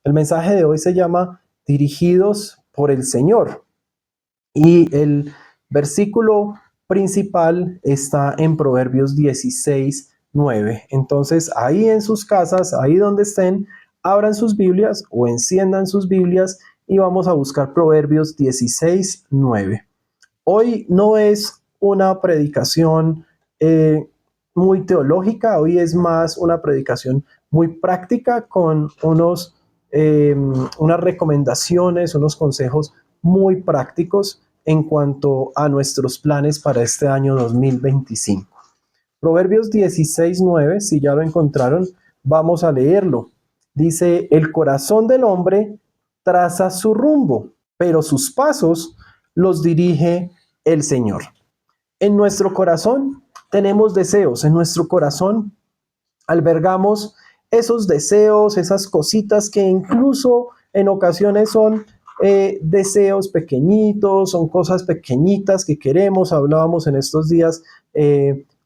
El mensaje de hoy se llama Dirigidos por el Señor. Y el versículo principal está en Proverbios 16:9. Entonces, ahí en sus casas, ahí donde estén, abran sus Biblias o enciendan sus Biblias y vamos a buscar Proverbios 16:9. Hoy no es una predicación muy teológica, hoy es más una predicación muy práctica con unas recomendaciones, unos consejos muy prácticos en cuanto a nuestros planes para este año 2025. Proverbios 16:9, si ya lo encontraron, vamos a leerlo. Dice, el corazón del hombre traza su rumbo, pero sus pasos los dirige el Señor. En nuestro corazón tenemos deseos, en nuestro corazón albergamos esos deseos, esas cositas que incluso en ocasiones son deseos pequeñitos, son cosas pequeñitas que queremos. Hablábamos en estos días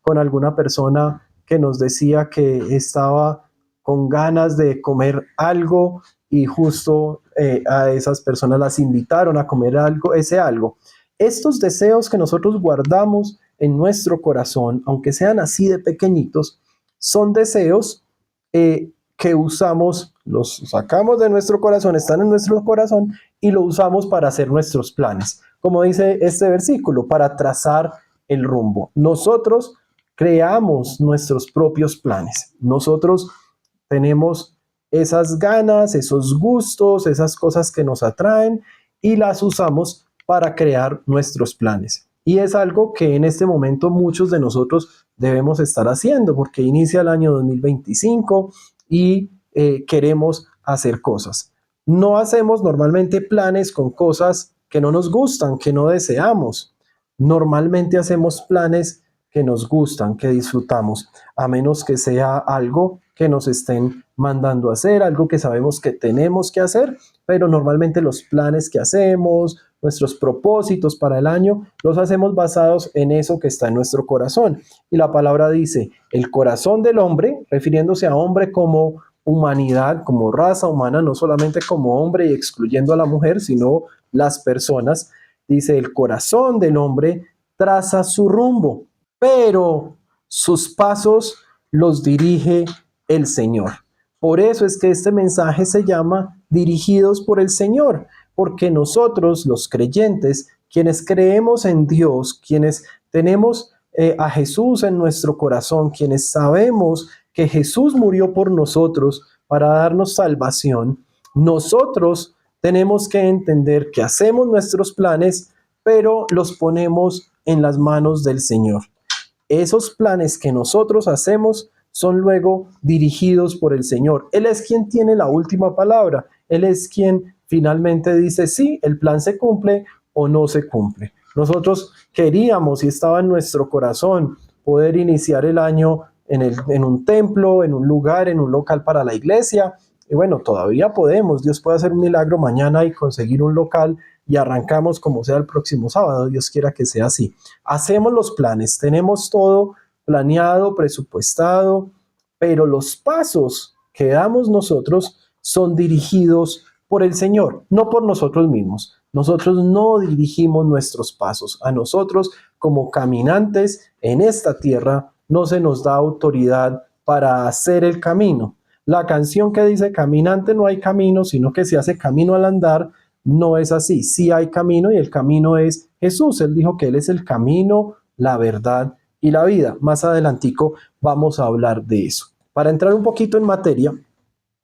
con alguna persona que nos decía que estaba con ganas de comer algo y justo a esas personas las invitaron a comer algo, ese algo. Estos deseos que nosotros guardamos en nuestro corazón, aunque sean así de pequeñitos, son deseos que usamos, los sacamos de nuestro corazón, están en nuestro corazón y lo usamos para hacer nuestros planes. Como dice este versículo, para trazar el rumbo. Nosotros creamos nuestros propios planes. Nosotros tenemos esas ganas, esos gustos, esas cosas que nos atraen y las usamos para crear nuestros planes. Y es algo que en este momento muchos de nosotros debemos estar haciendo porque inicia el año 2025 y queremos hacer cosas. No hacemos normalmente planes con cosas que no nos gustan, que no deseamos. Normalmente hacemos planes que nos gustan, que disfrutamos, a menos que sea algo que nos estén mandando a hacer, algo que sabemos que tenemos que hacer, pero normalmente los planes que hacemos, nuestros propósitos para el año, los hacemos basados en eso que está en nuestro corazón. Y la palabra dice, el corazón del hombre, refiriéndose a hombre como humanidad, como raza humana, no solamente como hombre y excluyendo a la mujer, sino las personas, dice, el corazón del hombre traza su rumbo, pero sus pasos los dirige el Señor. Por eso es que este mensaje se llama Dirigidos por el Señor, porque nosotros, los creyentes, quienes creemos en Dios, quienes tenemos a Jesús en nuestro corazón, quienes sabemos que Jesús murió por nosotros para darnos salvación, nosotros tenemos que entender que hacemos nuestros planes, pero los ponemos en las manos del Señor. Esos planes que nosotros hacemos son luego dirigidos por el Señor. Él es quien tiene la última palabra. Él es quien finalmente dice sí, el plan se cumple o no se cumple. Nosotros queríamos y estaba en nuestro corazón poder iniciar el año en un templo, en un lugar, en un local para la iglesia. Y bueno, todavía podemos. Dios puede hacer un milagro mañana y conseguir un local y arrancamos como sea el próximo sábado. Dios quiera que sea así. Hacemos los planes, tenemos todo planeado, presupuestado, pero los pasos que damos nosotros son dirigidos por el Señor, no por nosotros mismos. Nosotros no dirigimos nuestros pasos. A nosotros, como caminantes en esta tierra, no se nos da autoridad para hacer el camino. La canción que dice caminante no hay camino, sino que se hace camino al andar, no es así. Sí hay camino y el camino es Jesús. Él dijo que Él es el camino, la verdad y la vida. Más adelantico vamos a hablar de eso. Para entrar un poquito en materia,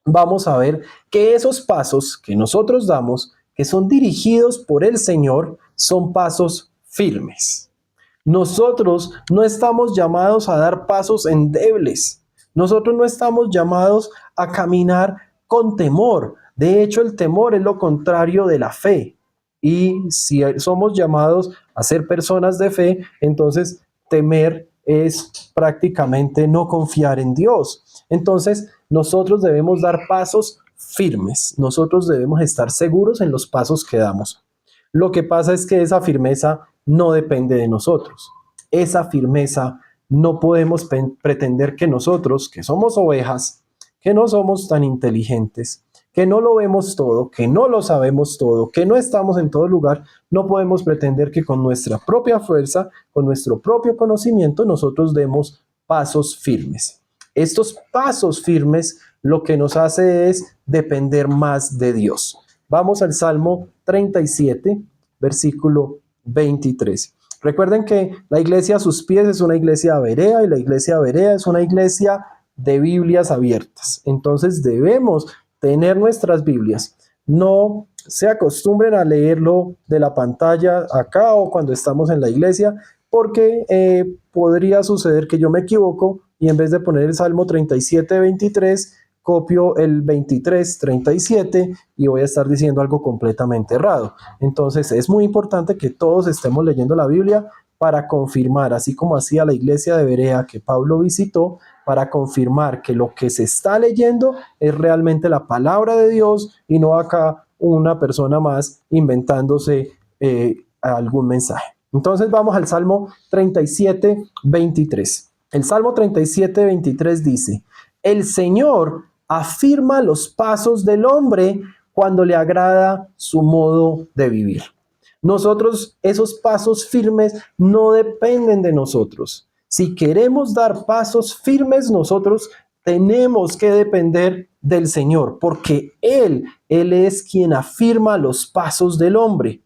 vamos a ver que esos pasos que nosotros damos, que son dirigidos por el Señor, son pasos firmes. Nosotros no estamos llamados a dar pasos endebles. Nosotros no estamos llamados a caminar con temor. De hecho, el temor es lo contrario de la fe. Y si somos llamados a ser personas de fe, entonces temer es prácticamente no confiar en Dios. Entonces, nosotros debemos dar pasos firmes. Nosotros debemos estar seguros en los pasos que damos. Lo que pasa es que esa firmeza no depende de nosotros. Esa firmeza no podemos pretender que nosotros, que somos ovejas, que no somos tan inteligentes, que no lo vemos todo, que no lo sabemos todo, que no estamos en todo lugar, no podemos pretender que con nuestra propia fuerza, con nuestro propio conocimiento, nosotros demos pasos firmes. Estos pasos firmes lo que nos hace es depender más de Dios. Vamos al Salmo 37, versículo 23. Recuerden que la iglesia a sus pies es una iglesia berea y la iglesia berea es una iglesia de Biblias abiertas. Entonces debemos tener nuestras Biblias. No se acostumbren a leerlo de la pantalla acá o cuando estamos en la iglesia, porque podría suceder que yo me equivoco y en vez de poner el Salmo 37, 23, copio el 23, 37 y voy a estar diciendo algo completamente errado. Entonces es muy importante que todos estemos leyendo la Biblia para confirmar, así como hacía la iglesia de Berea que Pablo visitó, para confirmar que lo que se está leyendo es realmente la palabra de Dios y no acá una persona más inventándose algún mensaje. Entonces vamos al Salmo 37, 23. El Salmo 37, 23 dice: el Señor afirma los pasos del hombre cuando le agrada su modo de vivir. Nosotros, esos pasos firmes no dependen de nosotros. Si queremos dar pasos firmes, nosotros tenemos que depender del Señor, porque Él es quien afirma los pasos del hombre.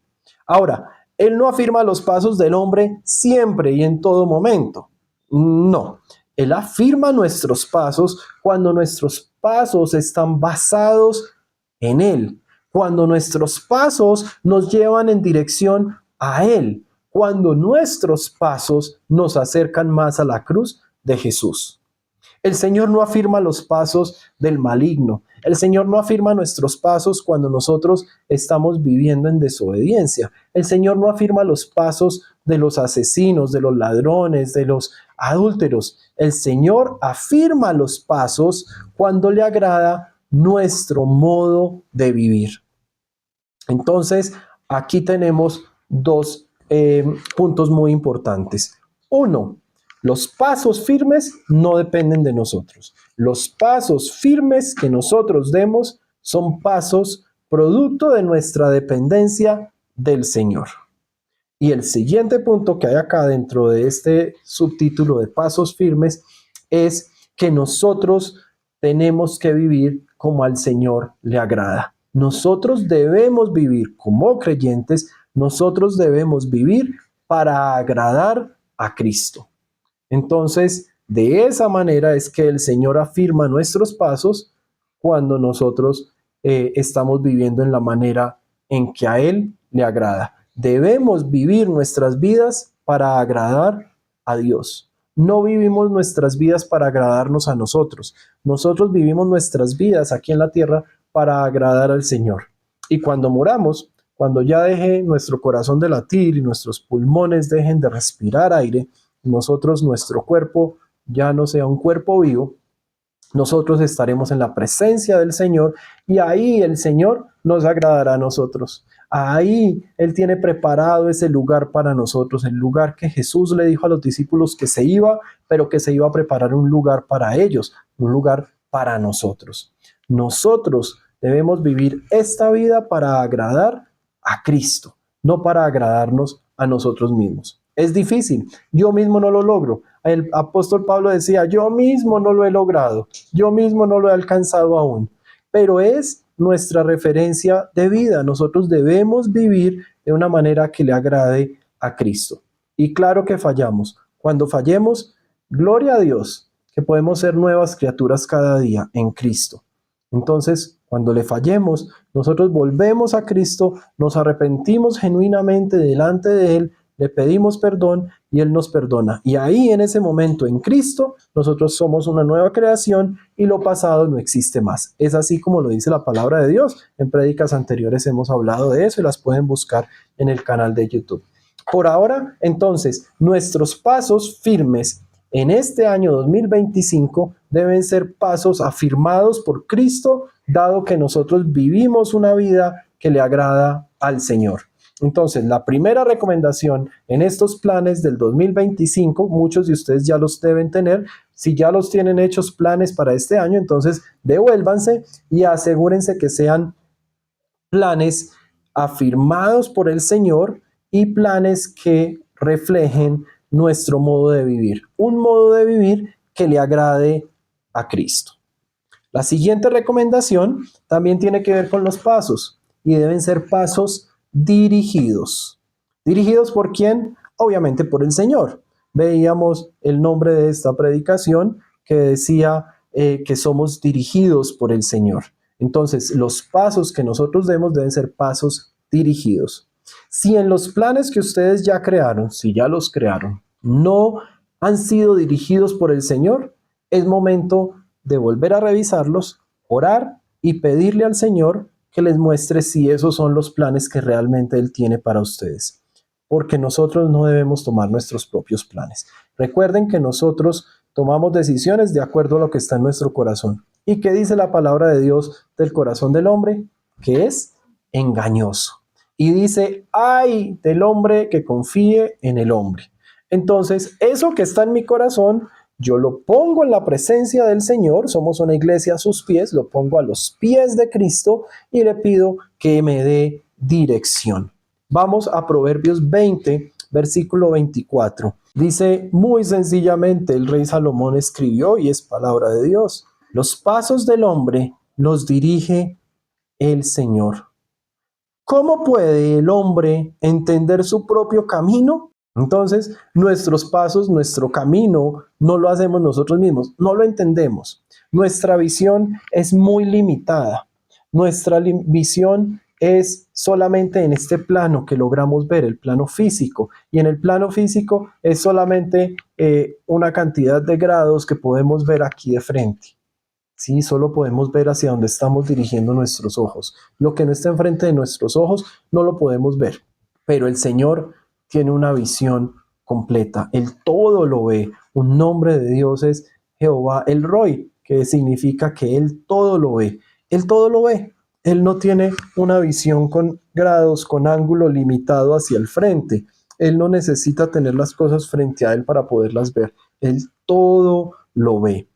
Ahora, Él no afirma los pasos del hombre siempre y en todo momento. No, Él afirma nuestros pasos cuando nuestros pasos están basados en Él, cuando nuestros pasos nos llevan en dirección a Él, cuando nuestros pasos nos acercan más a la cruz de Jesús. El Señor no afirma los pasos del maligno. El Señor no afirma nuestros pasos cuando nosotros estamos viviendo en desobediencia. El Señor no afirma los pasos de los asesinos, de los ladrones, de los adúlteros. El Señor afirma los pasos cuando le agrada nuestro modo de vivir. Entonces, aquí tenemos dos puntos muy importantes. Uno, los pasos firmes no dependen de nosotros. Los pasos firmes que nosotros demos son pasos producto de nuestra dependencia del Señor. Y el siguiente punto que hay acá dentro de este subtítulo de pasos firmes es que nosotros tenemos que vivir como al Señor le agrada. Nosotros debemos vivir como creyentes, nosotros debemos vivir para agradar a Cristo. Entonces, de esa manera es que el Señor afirma nuestros pasos cuando nosotros estamos viviendo en la manera en que a Él le agrada. Debemos vivir nuestras vidas para agradar a Dios. No vivimos nuestras vidas para agradarnos a nosotros. Nosotros vivimos nuestras vidas aquí en la tierra para agradar al Señor. Y cuando moramos, cuando ya deje nuestro corazón de latir y nuestros pulmones dejen de respirar aire, nuestro cuerpo ya no sea un cuerpo vivo, nosotros estaremos en la presencia del Señor y ahí el Señor nos agradará a nosotros. Ahí Él tiene preparado ese lugar para nosotros, el lugar que Jesús le dijo a los discípulos que se iba, pero que se iba a preparar un lugar para ellos, un lugar para nosotros. Nosotros debemos vivir esta vida para agradar a Cristo, no para agradarnos a nosotros mismos. Es difícil, yo mismo no lo logro. El apóstol Pablo decía, yo mismo no lo he logrado, yo mismo no lo he alcanzado aún, pero es nuestra referencia de vida. Nosotros debemos vivir de una manera que le agrade a Cristo. Y claro que fallamos. Cuando fallemos, gloria a Dios, que podemos ser nuevas criaturas cada día en Cristo. Entonces, cuando le fallemos, nosotros volvemos a Cristo, nos arrepentimos genuinamente delante de Él, le pedimos perdón y Él nos perdona. Y ahí en ese momento en Cristo nosotros somos una nueva creación y lo pasado no existe más. Es así como lo dice la palabra de Dios. En prédicas anteriores hemos hablado de eso y las pueden buscar en el canal de YouTube. Por ahora, entonces, nuestros pasos firmes en este año 2025 deben ser pasos afirmados por Cristo, dado que nosotros vivimos una vida que le agrada al Señor. Entonces, la primera recomendación en estos planes del 2025, muchos de ustedes ya los deben tener, Si ya los tienen hechos planes para este año, entonces devuélvanse y asegúrense que sean planes afirmados por el Señor y planes que reflejen nuestro modo de vivir, un modo de vivir que le agrade a Cristo. La siguiente recomendación también tiene que ver con los pasos y deben ser pasos dirigidos. ¿Dirigidos por quién? Obviamente por el Señor. Veíamos el nombre de esta predicación que decía que somos dirigidos por el Señor. Entonces, los pasos que nosotros demos deben ser pasos dirigidos. Si en los planes que ustedes ya crearon, si ya los crearon, no han sido dirigidos por el Señor, es momento de volver a revisarlos, orar y pedirle al Señor que les muestre si esos son los planes que realmente Él tiene para ustedes. Porque nosotros no debemos tomar nuestros propios planes. Recuerden que nosotros tomamos decisiones de acuerdo a lo que está en nuestro corazón. ¿Y qué dice la palabra de Dios del corazón del hombre? Que es engañoso. Y dice, ay del hombre que confíe en el hombre. Entonces, eso que está en mi corazón, yo lo pongo en la presencia del Señor, somos una iglesia a sus pies, lo pongo a los pies de Cristo y le pido que me dé dirección. Vamos a Proverbios 20, versículo 24. Dice muy sencillamente, el rey Salomón escribió y es palabra de Dios. Los pasos del hombre los dirige el Señor. ¿Cómo puede el hombre entender su propio camino? Entonces, nuestros pasos, nuestro camino, no lo hacemos nosotros mismos, no lo entendemos. Nuestra visión es muy limitada. Nuestra visión es solamente en este plano que logramos ver, el plano físico. Y en el plano físico es solamente una cantidad de grados que podemos ver aquí de frente. Sí, solo podemos ver hacia donde estamos dirigiendo nuestros ojos. Lo que no está enfrente de nuestros ojos no lo podemos ver. Pero el Señor tiene una visión completa. Él todo lo ve. Un nombre de Dios es Jehová el Roy, que significa que Él todo lo ve. Él todo lo ve. Él no tiene una visión con grados, con ángulo limitado hacia el frente. Él no necesita tener las cosas frente a Él para poderlas ver. Él todo lo ve.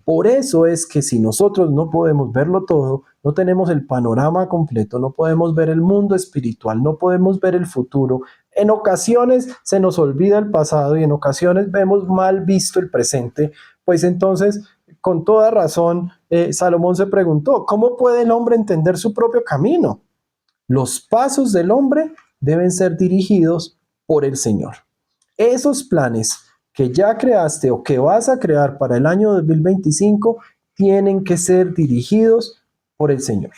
Por eso es que si nosotros no podemos verlo todo, no tenemos el panorama completo, no podemos ver el mundo espiritual, no podemos ver el futuro. En ocasiones se nos olvida el pasado y en ocasiones vemos mal visto el presente. Pues entonces, con toda razón, Salomón se preguntó, ¿cómo puede el hombre entender su propio camino? Los pasos del hombre deben ser dirigidos por el Señor. Esos planes que ya creaste o que vas a crear para el año 2025 tienen que ser dirigidos por el Señor.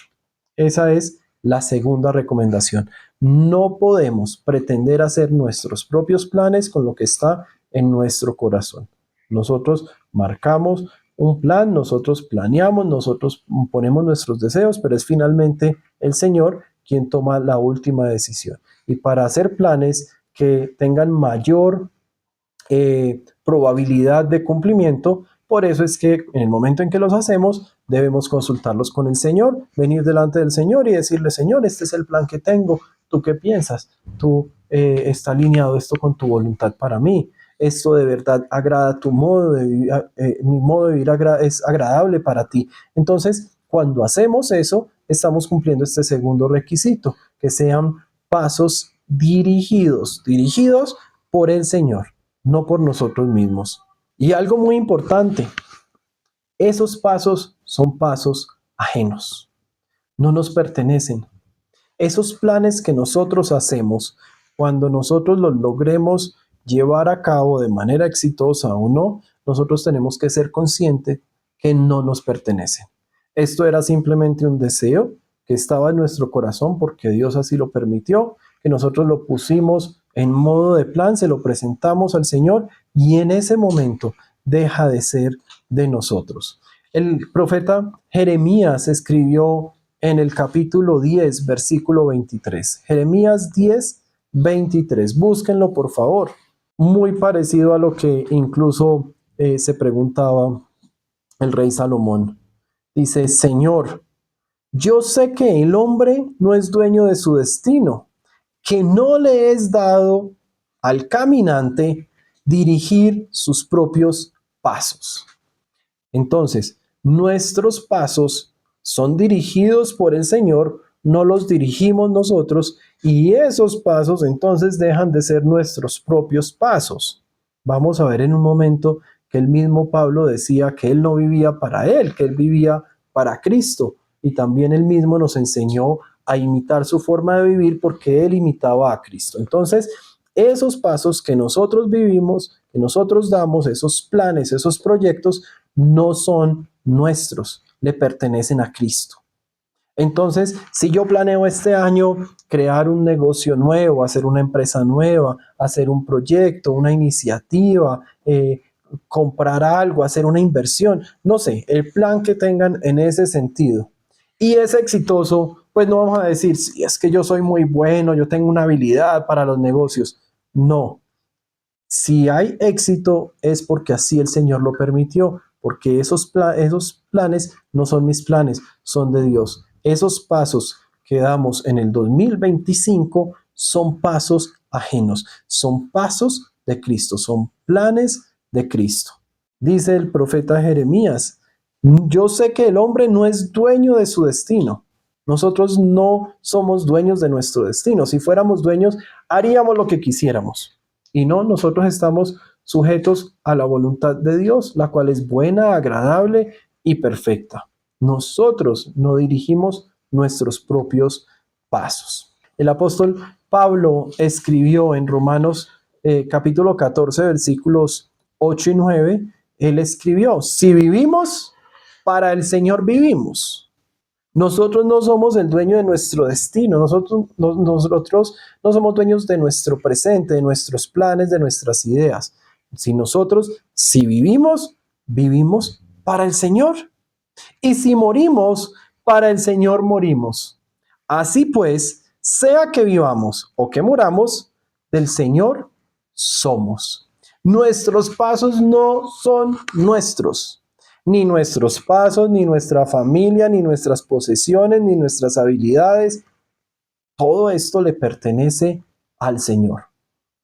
Esa es la segunda recomendación. No podemos pretender hacer nuestros propios planes con lo que está en nuestro corazón. Nosotros marcamos un plan, nosotros planeamos, nosotros ponemos nuestros deseos, pero es finalmente el Señor quien toma la última decisión. Y para hacer planes que tengan mayor probabilidad de cumplimiento, por eso es que en el momento en que los hacemos debemos consultarlos con el Señor, venir delante del Señor y decirle, Señor, este es el plan que tengo, ¿tú qué piensas? ¿Tú está alineado esto con tu voluntad para mí? ¿Esto de verdad agrada tu modo de vivir? Mi modo de vivir es agradable para ti. Entonces, cuando hacemos eso, estamos cumpliendo este segundo requisito, que sean pasos dirigidos por el Señor, no por nosotros mismos. Y algo muy importante, esos pasos son pasos ajenos, no nos pertenecen. Esos planes que nosotros hacemos, cuando nosotros los logremos llevar a cabo de manera exitosa o no, nosotros tenemos que ser conscientes que no nos pertenecen. Esto era simplemente un deseo que estaba en nuestro corazón porque Dios así lo permitió, que nosotros lo pusimos en modo de plan, se lo presentamos al Señor y en ese momento deja de ser de nosotros. El profeta Jeremías escribió en el capítulo 10, versículo 23. Jeremías 10, 23. Búsquenlo, por favor. Muy parecido a lo que incluso se preguntaba el rey Salomón. Dice, Señor, yo sé que el hombre no es dueño de su destino, que no le es dado al caminante dirigir sus propios pasos. Entonces, nuestros pasos son dirigidos por el Señor, no los dirigimos nosotros, y esos pasos entonces dejan de ser nuestros propios pasos. Vamos a ver en un momento que el mismo Pablo decía que él no vivía para él, que él vivía para Cristo, y también él mismo nos enseñó a imitar su forma de vivir porque él imitaba a Cristo. Entonces, esos pasos que nosotros vivimos, que nosotros damos, esos planes, esos proyectos, no son nuestros, le pertenecen a Cristo. Entonces, si yo planeo este año crear un negocio nuevo, hacer una empresa nueva, hacer un proyecto, una iniciativa, comprar algo, hacer una inversión, no sé, el plan que tengan en ese sentido, y es exitoso, pues no vamos a decir, si es que yo soy muy bueno, yo tengo una habilidad para los negocios. No, si hay éxito es porque así el Señor lo permitió, porque esos planes no son mis planes, son de Dios. Esos pasos que damos en el 2025 son pasos ajenos, son pasos de Cristo, son planes de Cristo. Dice el profeta Jeremías, yo sé que el hombre no es dueño de su destino. Nosotros no somos dueños de nuestro destino. Si fuéramos dueños, haríamos lo que quisiéramos. Y no, nosotros estamos sujetos a la voluntad de Dios, la cual es buena, agradable y perfecta. Nosotros no dirigimos nuestros propios pasos. El apóstol Pablo escribió en Romanos capítulo 14, versículos 8 y 9, él escribió, si vivimos, para el Señor vivimos. Nosotros no somos el dueño de nuestro destino, nosotros no somos dueños de nuestro presente, de nuestros planes, de nuestras ideas. Si vivimos, vivimos para el Señor. Y si morimos, para el Señor morimos. Así pues, sea que vivamos o que muramos, del Señor somos. Nuestros pasos no son nuestros. Ni nuestros pasos, ni nuestra familia, ni nuestras posesiones, ni nuestras habilidades. Todo esto le pertenece al Señor.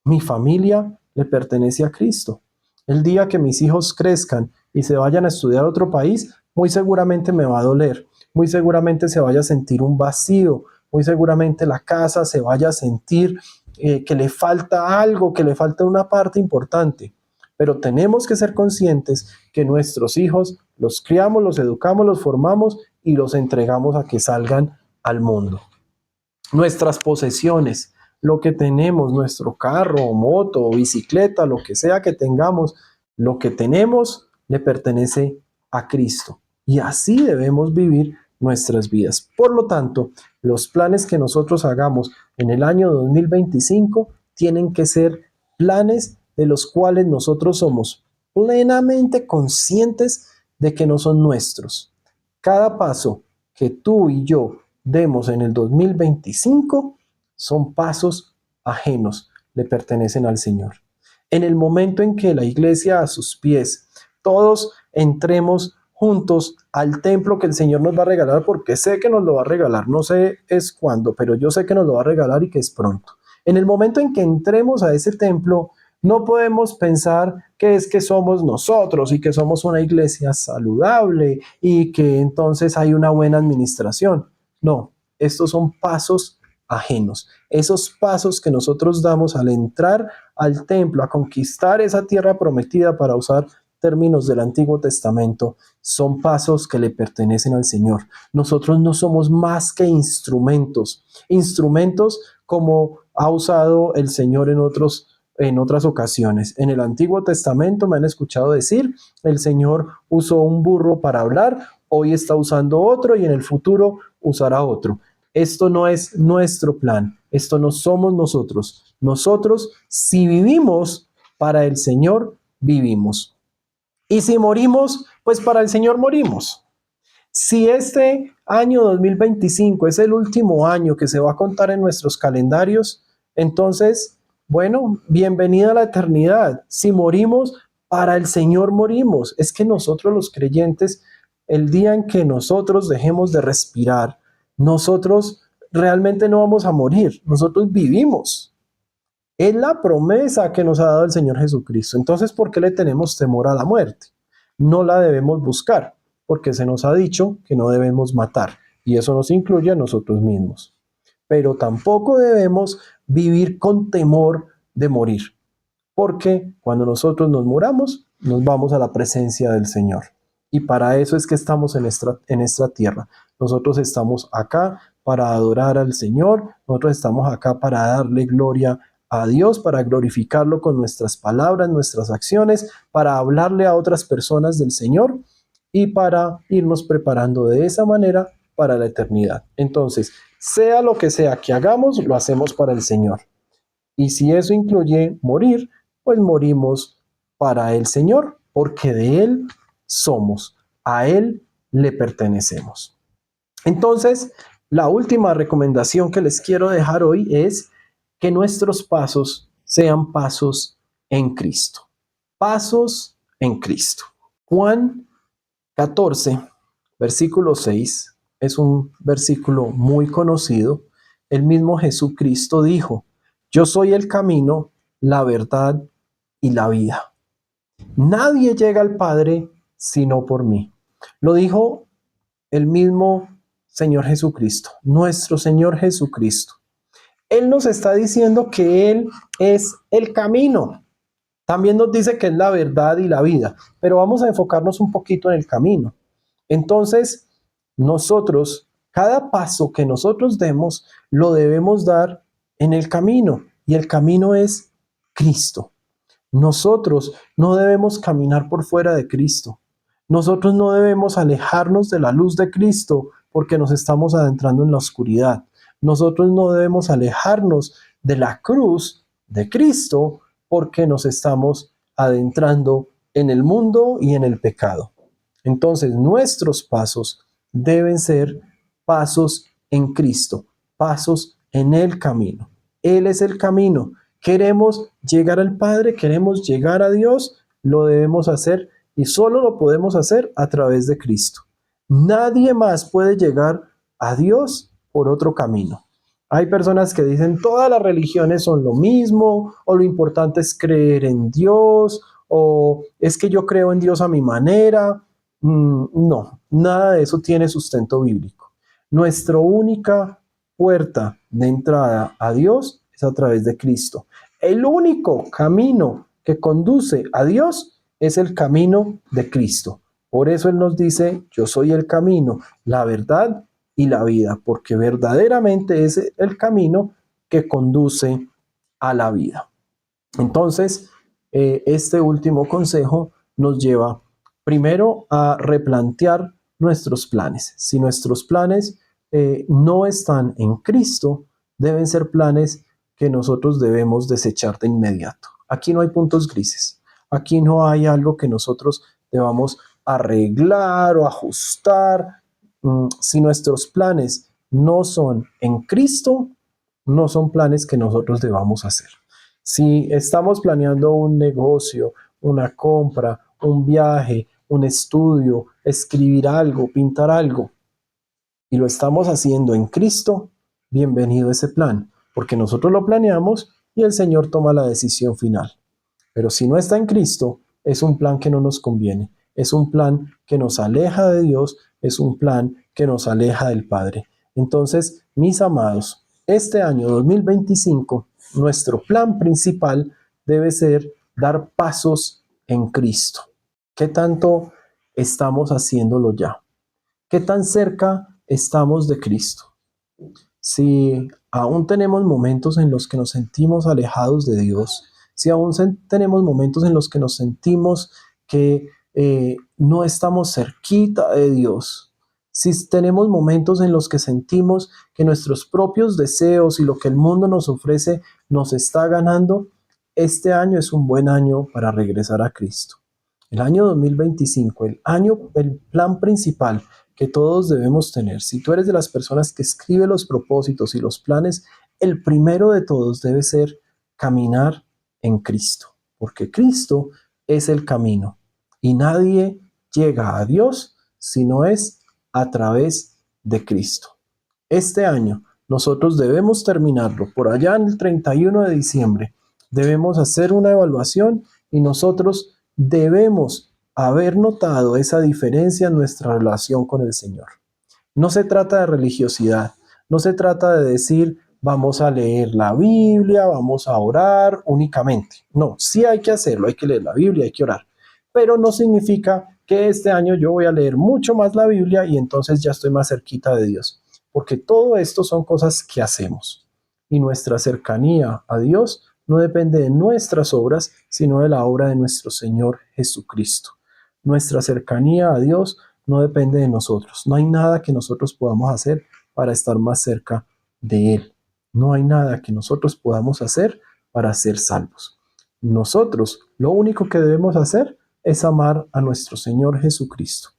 Mi familia le pertenece a Cristo. El día que mis hijos crezcan y se vayan a estudiar a otro país, muy seguramente me va a doler. Muy seguramente se vaya a sentir un vacío. Muy seguramente la casa se vaya a sentir que le falta algo, que le falta una parte importante. Pero tenemos que ser conscientes que nuestros hijos los criamos, los educamos, los formamos y los entregamos a que salgan al mundo. Nuestras posesiones, lo que tenemos, nuestro carro, moto, bicicleta, lo que sea que tengamos, lo que tenemos le pertenece a Cristo. Y así debemos vivir nuestras vidas. Por lo tanto, los planes que nosotros hagamos en el año 2025 tienen que ser planes de los cuales nosotros somos plenamente conscientes de que no son nuestros. Cada paso que tú y yo demos en el 2025 son pasos ajenos, le pertenecen al Señor. En el momento en que la iglesia a sus pies, todos entremos juntos al templo que el Señor nos va a regalar, porque sé que nos lo va a regalar, no sé es cuándo, pero yo sé que nos lo va a regalar y que es pronto. En el momento en que entremos a ese templo, no podemos pensar que es que somos nosotros y que somos una iglesia saludable y que entonces hay una buena administración. No, estos son pasos ajenos. Esos pasos que nosotros damos al entrar al templo, a conquistar esa tierra prometida, para usar términos del Antiguo Testamento, son pasos que le pertenecen al Señor. Nosotros no somos más que instrumentos como ha usado el Señor en otras ocasiones. En el Antiguo Testamento me han escuchado decir, el Señor usó un burro para hablar, hoy está usando otro y en el futuro usará otro. Esto no es nuestro plan, esto no somos nosotros. Nosotros, si vivimos, para el Señor vivimos. Y si morimos, pues para el Señor morimos. Si este año 2025 es el último año que se va a contar en nuestros calendarios, entonces, bueno, bienvenida a la eternidad. Si morimos, para el Señor morimos. Es que nosotros los creyentes, el día en que nosotros dejemos de respirar, nosotros realmente no vamos a morir, nosotros vivimos. Es la promesa que nos ha dado el Señor Jesucristo. Entonces, ¿por qué le tenemos temor a la muerte? no la debemos buscar, porque se nos ha dicho que no debemos matar, y eso nos incluye a nosotros mismos. Pero tampoco debemos vivir con temor de morir, porque cuando nosotros nos muramos, nos vamos a la presencia del Señor. Y para eso es que estamos en esta tierra. Nosotros estamos acá para adorar al Señor, nosotros estamos acá para darle gloria a Dios, para glorificarlo con nuestras palabras, nuestras acciones, para hablarle a otras personas del Señor y para irnos preparando de esa manera para la eternidad. Entonces, sea lo que sea que hagamos, lo hacemos para el Señor. Y si eso incluye morir, pues morimos para el Señor, porque de Él somos, a Él le pertenecemos. Entonces, la última recomendación que les quiero dejar hoy es que nuestros pasos sean pasos en Cristo. Pasos en Cristo. Juan 14, versículo 6, es un versículo muy conocido. El mismo Jesucristo dijo: yo soy el camino, la verdad y la vida. Nadie llega al Padre sino por mí. Lo dijo el mismo Señor Jesucristo, nuestro Señor Jesucristo. Él nos está diciendo que Él es el camino. También nos dice que es la verdad y la vida, pero vamos a enfocarnos un poquito en el camino. Entonces, nosotros, cada paso que nosotros demos, lo debemos dar en el camino, y el camino es Cristo. Nosotros no debemos caminar por fuera de Cristo. Nosotros no debemos alejarnos de la luz de Cristo porque nos estamos adentrando en la oscuridad. Nosotros no debemos alejarnos de la cruz de Cristo porque nos estamos adentrando en el mundo y en el pecado. Entonces, nuestros pasos deben ser pasos en Cristo, pasos en el camino. Él es el camino. Queremos llegar al Padre, queremos llegar a Dios, lo debemos hacer y solo lo podemos hacer a través de Cristo. Nadie más puede llegar a Dios por otro camino. Hay personas que dicen todas las religiones son lo mismo, o lo importante es creer en Dios, o es que yo creo en Dios a mi manera. No, nada de eso tiene sustento bíblico. Nuestra única puerta de entrada a Dios es a través de Cristo. El único camino que conduce a Dios es el camino de Cristo. Por eso Él nos dice: yo soy el camino, la verdad y la vida, porque verdaderamente es el camino que conduce a la vida. Entonces, este último consejo nos lleva primero a replantear nuestros planes. Si nuestros planes no están en Cristo, deben ser planes que nosotros debemos desechar de inmediato. Aquí no hay puntos grises. Aquí no hay algo que nosotros debamos arreglar o ajustar. Si nuestros planes no son en Cristo, no son planes que nosotros debamos hacer. Si estamos planeando un negocio, una compra, un viaje, un estudio, escribir algo, pintar algo, y lo estamos haciendo en Cristo, bienvenido a ese plan, porque nosotros lo planeamos y el Señor toma la decisión final. Pero si no está en Cristo, es un plan que no nos conviene, es un plan que nos aleja de Dios, es un plan que nos aleja del Padre. Entonces, mis amados, este año 2025, nuestro plan principal debe ser dar pasos en Cristo. ¿Qué tanto estamos haciéndolo ya? ¿Qué tan cerca estamos de Cristo? Si aún tenemos momentos en los que nos sentimos alejados de Dios, si aún tenemos momentos en los que nos sentimos que no estamos cerquita de Dios, si tenemos momentos en los que sentimos que nuestros propios deseos y lo que el mundo nos ofrece nos está ganando, este año es un buen año para regresar a Cristo. El año 2025, el plan principal que todos debemos tener. Si tú eres de las personas que escribe los propósitos y los planes, el primero de todos debe ser caminar en Cristo, porque Cristo es el camino y nadie llega a Dios si no es a través de Cristo. Este año nosotros debemos terminarlo por allá en el 31 de diciembre. Debemos hacer una evaluación y nosotros debemos haber notado esa diferencia en nuestra relación con el Señor. No se trata de religiosidad, no se trata de decir vamos a leer la Biblia, vamos a orar únicamente. No, sí hay que hacerlo, hay que leer la Biblia, hay que orar, pero no significa que este año yo voy a leer mucho más la Biblia y entonces ya estoy más cerquita de Dios, porque todo esto son cosas que hacemos y nuestra cercanía a Dios no depende de nuestras obras, sino de la obra de nuestro Señor Jesucristo. Nuestra cercanía a Dios no depende de nosotros. No hay nada que nosotros podamos hacer para estar más cerca de Él. No hay nada que nosotros podamos hacer para ser salvos. Nosotros lo único que debemos hacer es amar a nuestro Señor Jesucristo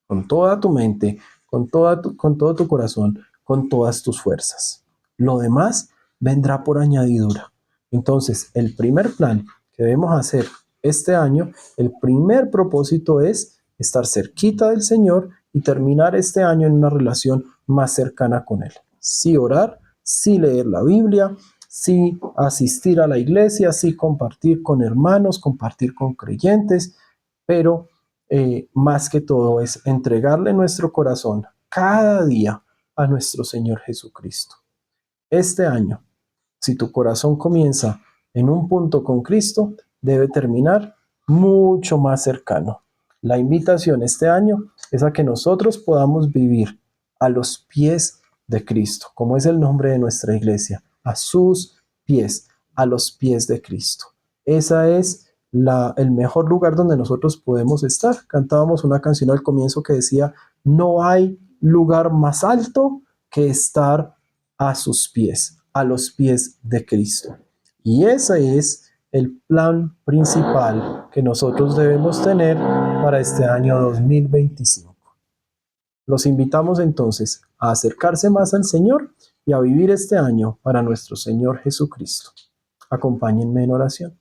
con toda tu mente, con todo tu corazón, con todas tus fuerzas. Lo demás vendrá por añadidura. Entonces, el primer plan que debemos hacer este año, el primer propósito es estar cerquita del Señor y terminar este año en una relación más cercana con Él. Sí orar, sí leer la Biblia, sí asistir a la iglesia, sí compartir con hermanos, compartir con creyentes, pero más que todo es entregarle nuestro corazón cada día a nuestro Señor Jesucristo. Este año, si tu corazón comienza en un punto con Cristo, debe terminar mucho más cercano. La invitación este año es a que nosotros podamos vivir a los pies de Cristo, como es el nombre de nuestra iglesia, a sus pies, a los pies de Cristo. Esa es el mejor lugar donde nosotros podemos estar. Cantábamos una canción al comienzo que decía, no hay lugar más alto que estar a sus pies, a los pies de Cristo. Y ese es el plan principal que nosotros debemos tener para este año 2025. Los invitamos entonces a acercarse más al Señor y a vivir este año para nuestro Señor Jesucristo. Acompáñenme en oración.